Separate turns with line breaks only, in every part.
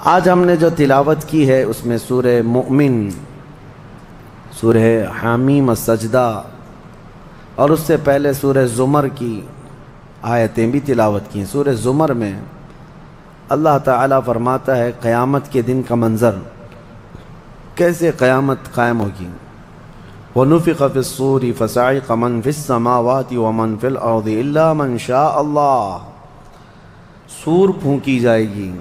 آج ہم نے جو تلاوت کی ہے اس میں سورہ مؤمن، سورہ حامیم السجدہ اور اس سے پہلے سورہ زمر کی آیتیں بھی تلاوت کی ہیں۔ سورہ زمر میں اللہ تعالیٰ فرماتا ہے قیامت کے دن کا منظر، کیسے قیامت قائم ہوگی۔ وَنُفِخَ فِي الصُّورِ فَصَعِقَ مَنْ فِي السَّمَاوَاتِ وَمَنْ فِي الْأَرْضِ إِلَّا مَنْ شَاءَ اللَّهُ، سور پھونکی جائے گی۔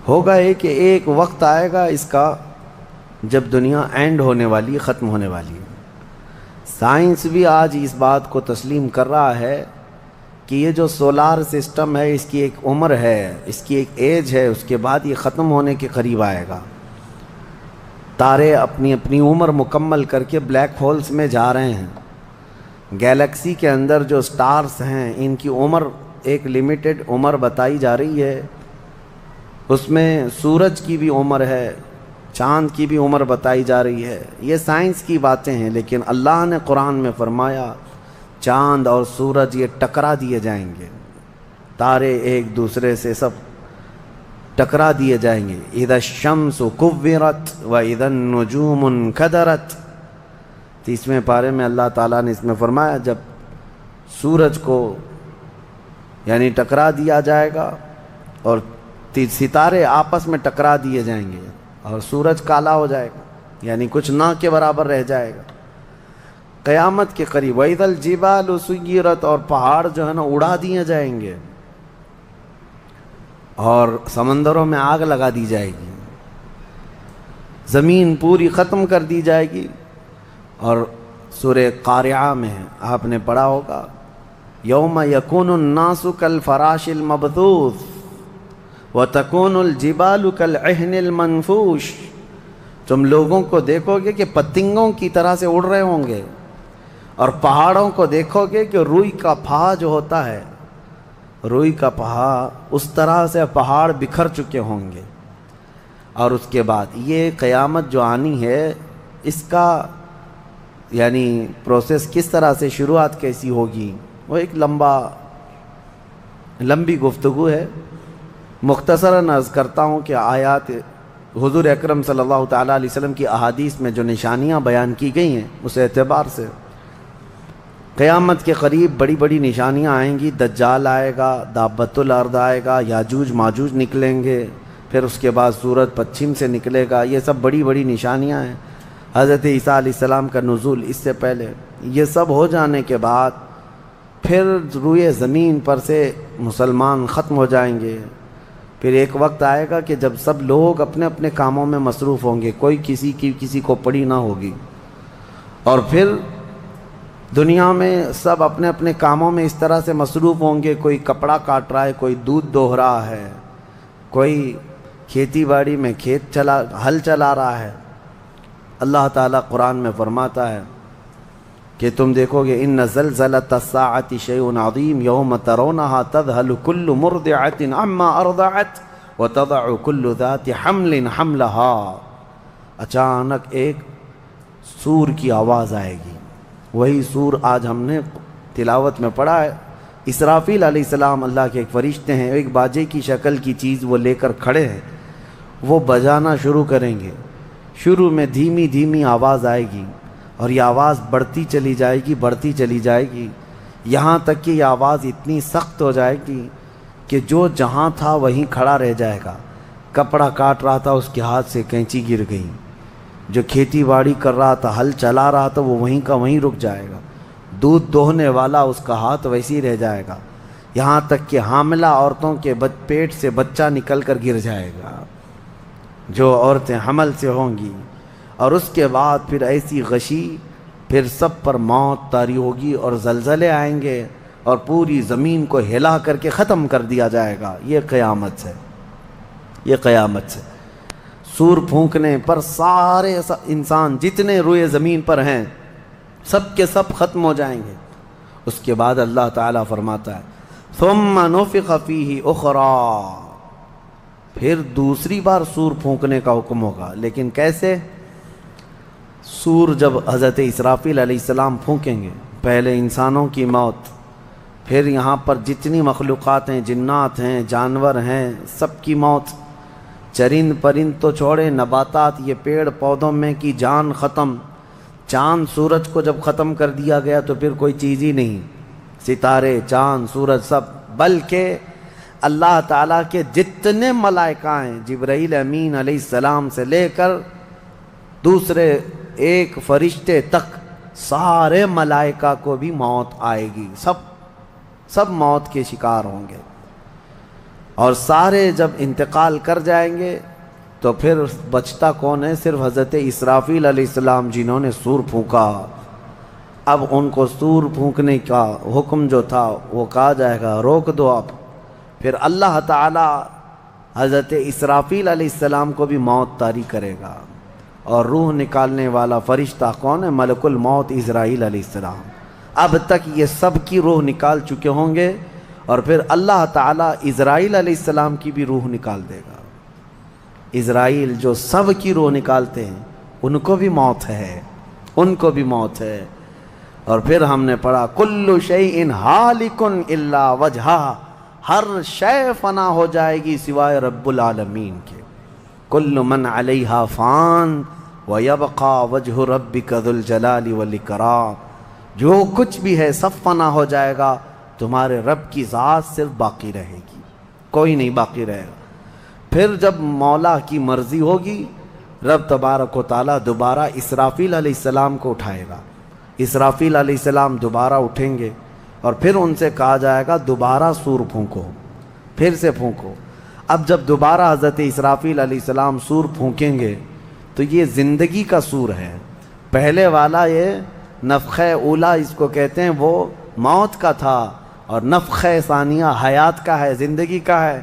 ہوگا کہ ایک وقت آئے گا اس کا جب دنیا اینڈ ہونے والی، ختم ہونے والی ہے۔ سائنس بھی آج اس بات کو تسلیم کر رہا ہے کہ یہ جو سولار سسٹم ہے اس کی ایک عمر ہے، اس کی ایک ایج ہے، اس کے بعد یہ ختم ہونے کے قریب آئے گا۔ تارے اپنی اپنی عمر مکمل کر کے بلیک ہولز میں جا رہے ہیں۔ گیلیکسی کے اندر جو سٹارز ہیں ان کی عمر ایک لیمیٹڈ عمر بتائی جا رہی ہے، اس میں سورج کی بھی عمر ہے، چاند کی بھی عمر بتائی جا رہی ہے۔ یہ سائنس کی باتیں ہیں، لیکن اللہ نے قرآن میں فرمایا چاند اور سورج یہ ٹکرا دیے جائیں گے، تارے ایک دوسرے سے سب ٹکرا دیے جائیں گے۔ اذا الشمس کورت واذا النجوم انکدرت، 30ویں پارے میں اللہ تعالیٰ نے اس میں فرمایا جب سورج کو یعنی ٹکرا دیا جائے گا اور ستارے آپس میں ٹکرا دیے جائیں گے اور سورج کالا ہو جائے گا، یعنی کچھ نہ کے برابر رہ جائے گا قیامت کے قریب۔ وَإِذَا الْجِبَالُ سُيِّرَتْ، اور پہاڑ جو ہے نا اڑا دیے جائیں گے اور سمندروں میں آگ لگا دی جائے گی، زمین پوری ختم کر دی جائے گی۔ اور سورہ قارعہ میں آپ نے پڑھا ہوگا یوم یکون الناس کالفراش المبثوث وتکون الجبال کالعہن المنفوش، تم لوگوں کو دیکھو گے کہ پتنگوں کی طرح سے اڑ رہے ہوں گے، اور پہاڑوں کو دیکھو گے کہ روئی کا پھا جو ہوتا ہے، روئی کا پہا اس طرح سے پہاڑ بکھر چکے ہوں گے۔ اور اس کے بعد یہ قیامت جو آنی ہے اس کا یعنی پروسیس کس طرح سے، شروعات کیسی ہوگی، وہ ایک لمبی گفتگو ہے۔ مختصراً عرض کرتا ہوں کہ آیات حضور اکرم صلی اللہ تعالیٰ علیہ وسلم کی احادیث میں جو نشانیاں بیان کی گئی ہیں اس اعتبار سے قیامت کے قریب بڑی بڑی نشانیاں آئیں گی۔ دجال آئے گا، دابۃ الارض آئے گا، یاجوج ماجوج نکلیں گے، پھر اس کے بعد سورج پچھم سے نکلے گا۔ یہ سب بڑی بڑی نشانیاں ہیں۔ حضرت عیسیٰ علیہ السلام کا نزول اس سے پہلے، یہ سب ہو جانے کے بعد پھر روئے زمین پر سے مسلمان ختم ہو جائیں گے۔ پھر ایک وقت آئے گا کہ جب سب لوگ اپنے اپنے کاموں میں مصروف ہوں گے، کوئی کسی کو پڑی نہ ہوگی، اور پھر دنیا میں سب اپنے اپنے کاموں میں اس طرح سے مصروف ہوں گے، کوئی کپڑا کاٹ رہا ہے، کوئی دودھ دوہ رہا ہے، کوئی کھیتی باڑی میں ہل چلا رہا ہے۔ اللہ تعالیٰ قرآن میں فرماتا ہے کہ تم دیکھو گے ان زلزلۃ الساعۃ شیء عظیم یوم ترونها تذهل كل مرضعۃ عما ارضعت وتضع كل ذات حمل حملها، اچانک ایک سور کی آواز آئے گی۔ وہی سور آج ہم نے تلاوت میں پڑھا ہے۔ اسرافیل علیہ السلام اللہ کے ایک فرشتے ہیں، ایک باجے کی شکل کی چیز وہ لے کر کھڑے ہیں، وہ بجانا شروع کریں گے۔ شروع میں دھیمی دھیمی آواز آئے گی اور یہ آواز بڑھتی چلی جائے گی، بڑھتی چلی جائے گی، یہاں تک کہ یہ آواز اتنی سخت ہو جائے گی کہ جو جہاں تھا وہیں کھڑا رہ جائے گا۔ کپڑا کاٹ رہا تھا اس کے ہاتھ سے کینچی گر گئی، جو کھیتی باڑی کر رہا تھا، ہل چلا رہا تھا، وہ وہیں کا وہیں رک جائے گا۔ دودھ دوہنے والا اس کا ہاتھ ویسے ہی رہ جائے گا، یہاں تک کہ حاملہ عورتوں کے پیٹ سے بچہ نکل کر گر جائے گا، جو عورتیں حمل سے ہوں گی۔ اور اس کے بعد پھر ایسی غشی، پھر سب پر موت طاری ہوگی اور زلزلے آئیں گے اور پوری زمین کو ہلا کر کے ختم کر دیا جائے گا۔ یہ قیامت ہے، یہ قیامت ہے۔ سور پھونکنے پر سارے انسان جتنے روئے زمین پر ہیں سب کے سب ختم ہو جائیں گے۔ اس کے بعد اللہ تعالیٰ فرماتا ہے ثم نفخ فیہ اخری، پھر دوسری بار سور پھونکنے کا حکم ہوگا۔ لیکن کیسے؟ سور جب حضرت اسرافیل علیہ السلام پھونکیں گے، پہلے انسانوں کی موت، پھر یہاں پر جتنی مخلوقات ہیں، جنات ہیں، جانور ہیں، سب کی موت، چرند پرند تو چھوڑے، نباتات یہ پیڑ پودوں میں کی جان ختم، چاند سورج کو جب ختم کر دیا گیا تو پھر کوئی چیز ہی نہیں، ستارے چاند سورج سب، بلکہ اللہ تعالیٰ کے جتنے ملائکہ ہیں، جبرائیل امین علیہ السلام سے لے کر دوسرے ایک فرشتے تک، سارے ملائکہ کو بھی موت آئے گی، سب موت کے شکار ہوں گے، اور سارے جب انتقال کر جائیں گے تو پھر بچتا کون ہے؟ صرف حضرت اسرافیل علیہ السلام، جنہوں نے سور پھونکا۔ اب ان کو سور پھونکنے کا حکم جو تھا وہ کہا جائے گا روک دو اب، پھر اللہ تعالی حضرت اسرافیل علیہ السلام کو بھی موت طاری کرے گا، اور روح نکالنے والا فرشتہ کون ہے؟ ملک الموت اسرائیل علیہ السلام۔ اب تک یہ سب کی روح نکال چکے ہوں گے، اور پھر اللہ تعالیٰ اسرائیل علیہ السلام کی بھی روح نکال دے گا۔ اسرائیل جو سب کی روح نکالتے ہیں، ان کو بھی موت ہے، ان کو بھی موت ہے۔ اور پھر ہم نے پڑھا کل شیء ہالک الا وجہہ، ہر شے فنا ہو جائے گی سوائے رب العالمین کے۔ کل من علیہا فان ویبقى وجہ ربک ذو الجلال والاکرام، جو کچھ بھی ہے سب فنا ہو جائے گا، تمہارے رب کی ذات صرف باقی رہے گی، کوئی نہیں باقی رہے گا۔ پھر جب مولا کی مرضی ہوگی، رب تبارک و تعالیٰ دوبارہ اسرافیل علیہ السلام کو اٹھائے گا، اسرافیل علیہ السلام دوبارہ اٹھیں گے، اور پھر ان سے کہا جائے گا دوبارہ سور پھونکو، پھر سے پھونکو۔ اب جب دوبارہ حضرت اسرافیل علیہ السلام سور پھونکیں گے تو یہ زندگی کا سور ہے، پہلے والا یہ نفخہ اولا اس کو کہتے ہیں، وہ موت کا تھا، اور نفخہ ثانیہ حیات کا ہے، زندگی کا ہے۔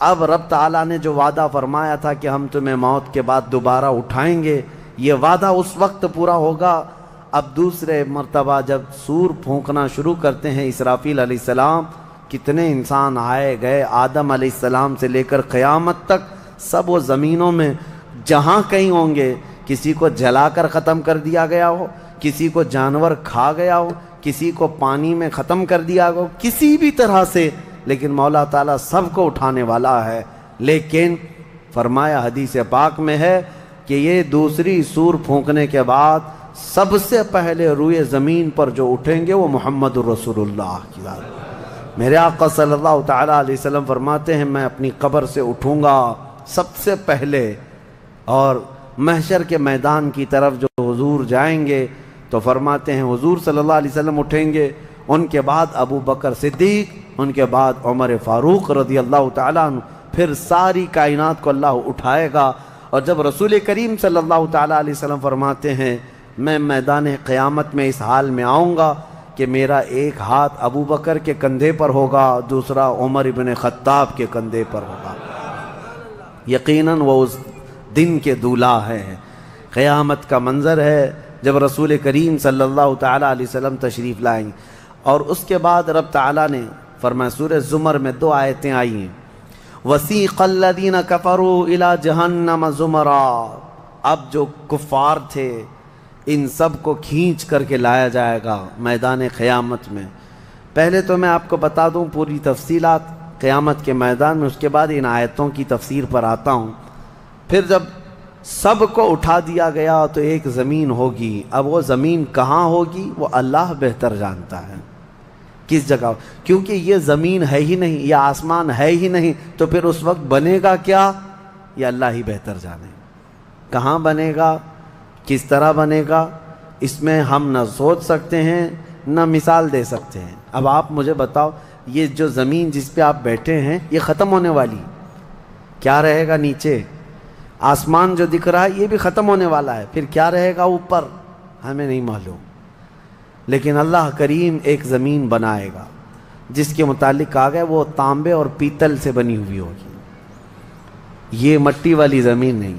اب رب تعالیٰ نے جو وعدہ فرمایا تھا کہ ہم تمہیں موت کے بعد دوبارہ اٹھائیں گے، یہ وعدہ اس وقت پورا ہوگا۔ اب دوسرے مرتبہ جب سور پھونکنا شروع کرتے ہیں اسرافیل علیہ السلام، کتنے انسان آئے گئے، آدم علیہ السلام سے لے کر قیامت تک، سب وہ زمینوں میں جہاں کہیں ہوں گے، کسی کو جلا کر ختم کر دیا گیا ہو، کسی کو جانور کھا گیا ہو، کسی کو پانی میں ختم کر دیا ہو، کسی بھی طرح سے، لیکن مولا تعالیٰ سب کو اٹھانے والا ہے۔ لیکن فرمایا حدیث پاک میں ہے کہ یہ دوسری سور پھونکنے کے بعد سب سے پہلے روئے زمین پر جو اٹھیں گے وہ محمد الرسول اللہ کی ذات۔ میرے آقا صلی اللہ تعالیٰ علیہ وسلم فرماتے ہیں میں اپنی قبر سے اٹھوں گا سب سے پہلے، اور محشر کے میدان کی طرف جو حضور جائیں گے تو فرماتے ہیں حضور صلی اللہ علیہ وسلم اٹھیں گے، ان کے بعد ابو بکر صدیق، ان کے بعد عمر فاروق رضی اللہ تعالیٰ عنہ، پھر ساری کائنات کو اللہ اٹھائے گا۔ اور جب رسول کریم صلی اللہ تعالیٰ علیہ وسلم فرماتے ہیں میں میدان قیامت میں اس حال میں آؤں گا کہ میرا ایک ہاتھ ابو بکر کے کندھے پر ہوگا، دوسرا عمر ابن خطاب کے کندھے پر ہوگا، یقیناً وہ اس دن کے دولہا ہیں۔ قیامت کا منظر ہے جب رسول کریم صلی اللہ تعالیٰ علیہ وسلم تشریف لائیں، اور اس کے بعد رب تعالیٰ نے فرمایا، سورہ زمر میں 2 آیتیں آئی ہیں، وَسِيقَ الَّذِينَ كَفَرُوا إِلَى جَهَنَّمَ زُمَرًا، اب جو کفار تھے ان سب کو کھینچ کر کے لایا جائے گا میدان قیامت میں۔ پہلے تو میں آپ کو بتا دوں پوری تفصیلات قیامت کے میدان میں، اس کے بعد ان آیتوں کی تفسیر پر آتا ہوں۔ پھر جب سب کو اٹھا دیا گیا تو ایک زمین ہوگی، اب وہ زمین کہاں ہوگی وہ اللہ بہتر جانتا ہے کس جگہ، کیونکہ یہ زمین ہے ہی نہیں، یہ آسمان ہے ہی نہیں، تو پھر اس وقت بنے گا کیا یہ اللہ ہی بہتر جانے۔ کہاں بنے گا، کس طرح بنے گا، اس میں ہم نہ سوچ سکتے ہیں نہ مثال دے سکتے ہیں۔ اب آپ مجھے بتاؤ، یہ جو زمین جس پہ آپ بیٹھے ہیں یہ ختم ہونے والی، کیا رہے گا نیچے؟ آسمان جو دکھ رہا ہے یہ بھی ختم ہونے والا ہے، پھر کیا رہے گا اوپر ہمیں نہیں معلوم، لیکن اللہ کریم ایک زمین بنائے گا جس کے متعلق کہا گیا وہ تانبے اور پیتل سے بنی ہوئی ہوگی، یہ مٹی والی زمین نہیں۔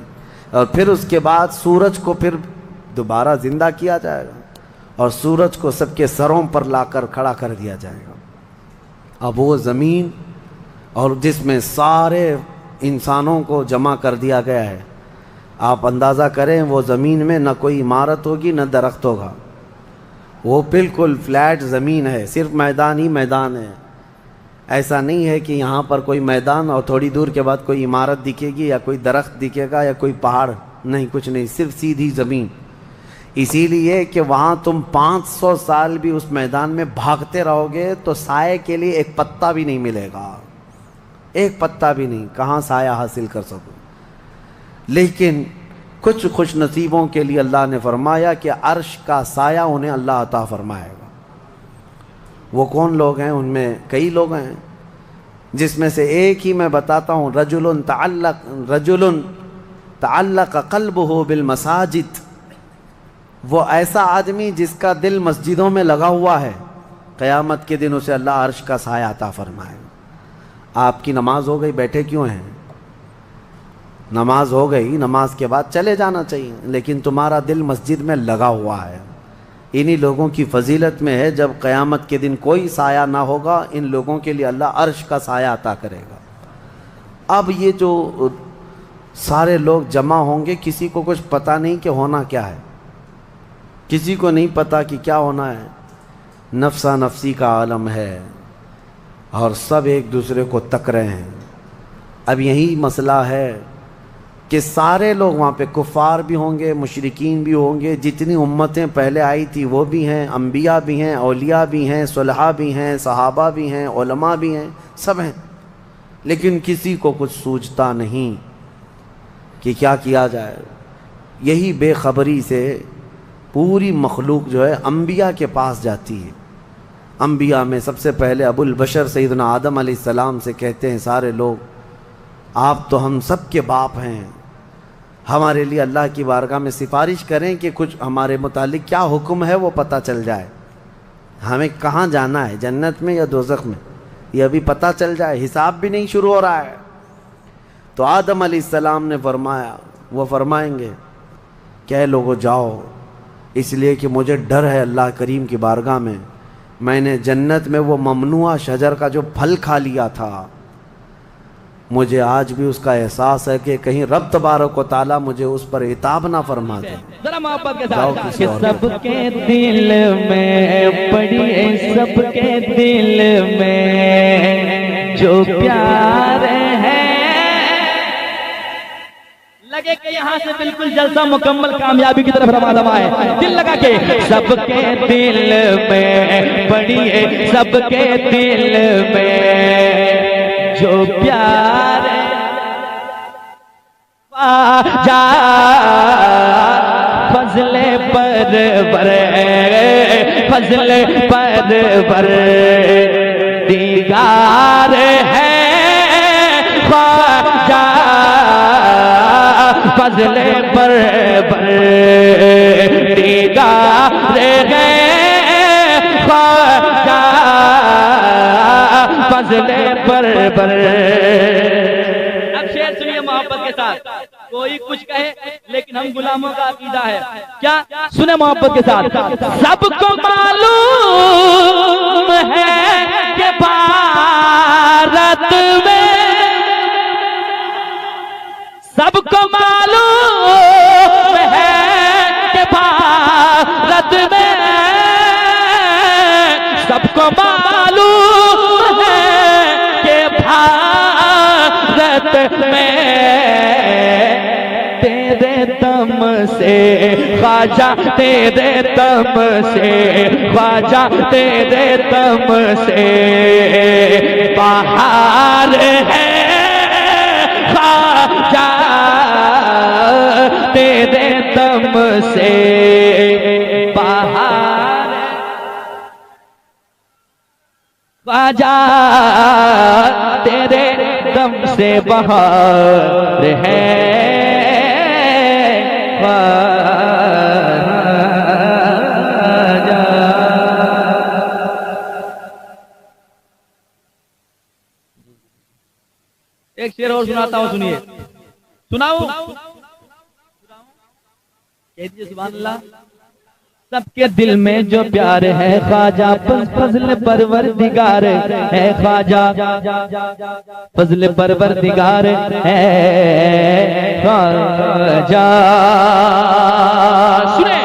اور پھر اس کے بعد سورج کو پھر دوبارہ زندہ کیا جائے گا، اور سورج کو سب کے سروں پر لا کر کھڑا کر دیا جائے گا۔ اب وہ زمین اور جس میں سارے انسانوں کو جمع کر دیا گیا ہے، آپ اندازہ کریں وہ زمین میں نہ کوئی عمارت ہوگی نہ درخت ہوگا، وہ بالکل فلیٹ زمین ہے، صرف میدان ہی میدان ہے۔ ایسا نہیں ہے کہ یہاں پر کوئی میدان اور تھوڑی دور کے بعد کوئی عمارت دکھے گی یا کوئی درخت دکھے گا یا کوئی پہاڑ، نہیں، کچھ نہیں، صرف سیدھی زمین۔ اسی لیے کہ وہاں تم 500 سال بھی اس میدان میں بھاگتے رہو گے تو سائے کے لیے ایک پتا بھی نہیں ملے گا، ایک پتا بھی نہیں، کہاں سایہ حاصل کر سکو۔ لیکن کچھ خوش نصیبوں کے لیے اللہ نے فرمایا کہ عرش کا سایہ انہیں اللہ عطا فرمائے گا۔ وہ کون لوگ ہیں؟ ان میں کئی لوگ ہیں، جس میں سے ایک ہی میں بتاتا ہوں، رجل تعلق قلبہ بالمساجد، وہ ایسا آدمی جس کا دل مسجدوں میں لگا ہوا ہے، قیامت کے دن اسے اللہ عرش کا سایہ عطا فرمائے گا۔ آپ کی نماز ہو گئی، بیٹھے کیوں ہیں؟ نماز ہو گئی، نماز کے بعد چلے جانا چاہیے، لیکن تمہارا دل مسجد میں لگا ہوا ہے۔ انہی لوگوں کی فضیلت میں ہے جب قیامت کے دن کوئی سایہ نہ ہوگا، ان لوگوں کے لیے اللہ عرش کا سایہ عطا کرے گا۔ اب یہ جو سارے لوگ جمع ہوں گے، کسی کو کچھ پتہ نہیں کہ ہونا کیا ہے، کسی کو نہیں پتا کہ کیا ہونا ہے، نفسا نفسی کا عالم ہے اور سب ایک دوسرے کو تک رہے ہیں۔ اب یہی مسئلہ ہے کہ سارے لوگ وہاں پہ کفار بھی ہوں گے، مشرکین بھی ہوں گے، جتنی امتیں پہلے آئی تھی وہ بھی ہیں، انبیاء بھی ہیں، اولیاء بھی ہیں، صلحاء بھی ہیں، صحابہ بھی ہیں، علماء بھی ہیں، سب ہیں، لیکن کسی کو کچھ سوچتا نہیں کہ کیا کیا جائے۔ یہی بے خبری سے پوری مخلوق جو ہے انبیاء کے پاس جاتی ہے۔ انبیاء میں سب سے پہلے ابو البشر سیدنا آدم علیہ السلام سے کہتے ہیں سارے لوگ، آپ تو ہم سب کے باپ ہیں، ہمارے لیے اللہ کی بارگاہ میں سفارش کریں کہ کچھ ہمارے متعلق کیا حکم ہے وہ پتہ چل جائے، ہمیں کہاں جانا ہے، جنت میں یا دوزخ میں، یہ ابھی پتہ چل جائے، حساب بھی نہیں شروع ہو رہا ہے۔ تو آدم علیہ السلام نے فرمایا، وہ فرمائیں گے کہ اے لوگو جاؤ، اس لیے کہ مجھے ڈر ہے اللہ کریم کی بارگاہ میں نے جنت میں وہ ممنوع شجر کا جو پھل کھا لیا تھا، مجھے آج بھی اس کا احساس ہے کہ کہیں رب تبارک و تعالیٰ مجھے اس پر عتاب نہ فرما دے۔
ذرا محبت کے ساتھ کہ سب کے دل میں پڑی ہے، سب کے دل میں جو پیار ہے، لگے کہ یہاں سے بالکل جلسہ مکمل کامیابی کی طرف رواں ہے، دل لگا کے سب کے دل میں پڑی ہے، سب کے دل میں جو پیار جا فضل پرور، فضل پرور دیدار ہے، خواجہ فضل پرور دیدار ہے، خواجہ فضل پرور۔ اب شعر سنیے محبت کے ساتھ، کوئی کچھ کہے لیکن ہم غلاموں کا عقیدہ ہے، کیا سنیں محبت کے ساتھ۔ سب کو معلوم ہے کہ بھارت میں، سب کو معلوم ہے کہ بھارت میں، سب کو معلوم ہے کہ بھارت میں تیرے دم سے خواجہ، تیرے دم سے خواجہ، تیرے دم سے بہار ہے، خواجہ تیرے دم سے بہار، خواجہ تیرے دم سے بہار ہے، ایک شعر اور سناتا ہوں، سنیے، سناؤ، کہہ دیجیے سبحان اللہ۔ سب کے دل میں جو پیار ہے، خواجہ فضل پروردگار ہے، خواجہ فضل پروردگار ہے، خواجہ سنیں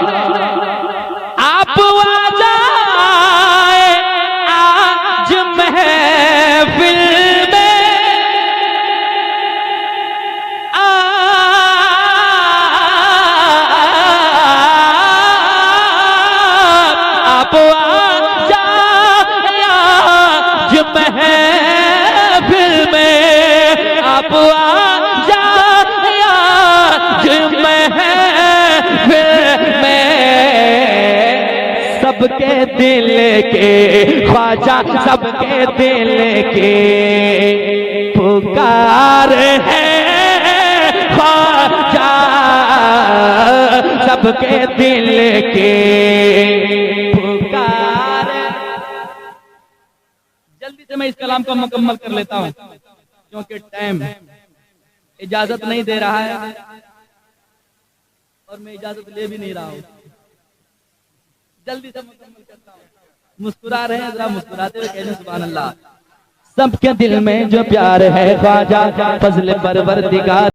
آپ آ جائے آج محفل اب آ جا آج محفل میں سب کے دل کے خواجہ سب کے دل کے پکار ہے خواجہ سب کے دل کے پکار ہے۔ جلدی سے میں اس کلام کو مکمل کر لیتا ہوں کیونکہ ٹائم اجازت نہیں دے رہا ہے اور میں اجازت لے بھی نہیں رہا ہوں۔ جلدی سے مکمل کرتا ہوں۔ مسکرا رہے ہیں ذرا مسکراتے ہوئے کہنے سبحان اللہ۔ سب کے دل میں جو پیار ہے خواجہ فضل پروردگار